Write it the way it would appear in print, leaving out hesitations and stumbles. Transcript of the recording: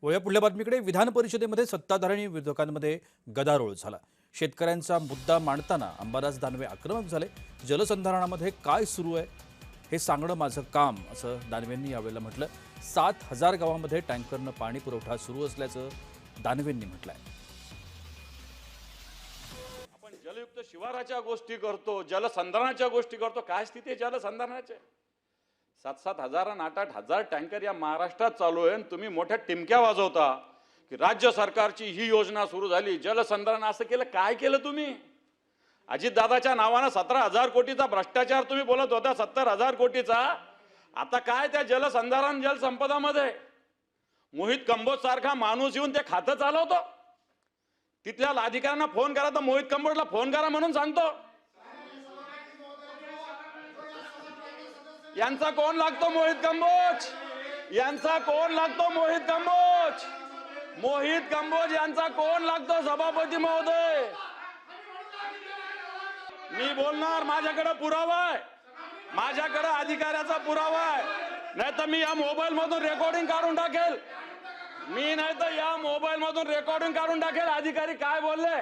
वळूया पुढल्या बातमीकडे. विधान परिषदेमध्ये सत्ताधारी आणि विरोधकांमध्ये गदारोळ झाला. शेतकऱ्यांचा मुद्दा मांडताना अंबादास दानवे आक्रमक झाले. जलसंधारणामध्ये काय सुरू आहे हे सांगणं माझं काम, असं दानवेंनी यावेळेला म्हटलं. 7,000 गावांमध्ये टँकरनं पाणी पुरवठा सुरू असल्याचं दानवेंनी म्हटलंय. आपण जलयुक्त शिवाराच्या गोष्टी करतो, जलसंधारणाच्या गोष्टी करतो. काय स्थिती आहे जलसंधारणाची? 7,000 आणि 8,000 टँकर या महाराष्ट्रात चालू आहे. तुम्ही मोठ्या टिमक्या वाजवता की राज्य सरकारची ही योजना सुरू झाली, जलसंधारण असं केलं. काय केलं तुम्ही? अजितदादाच्या नावानं 17,000 कोटीचा भ्रष्टाचार तुम्ही बोलत होता, 70,000 कोटीचा. आता काय त्या जलसंधारण जलसंपदामध्ये मोहित कंबोज सारखा माणूस येऊन ते खातं चालवतो. तिथल्या अधिकाऱ्यांना फोन करा तर मोहित कंबोजला फोन करा म्हणून सांगतो. यांचा कोण लागतो मोहित कंबोज? यांचा कोण लागतो मोहित कंबोज? मोहित कंबोज यांचा कोण लागतो सभापती महोदय? मी बोलणार, माझ्याकडे पुरावा आहे, माझ्याकडे अधिकाऱ्याचा पुरावा आहे. नाही तर मी या मोबाईल मधून रेकॉर्डिंग काढून टाकेल. मी नाही तर या मोबाईल मधून रेकॉर्डिंग काढून टाकेल अधिकारी काय बोलले.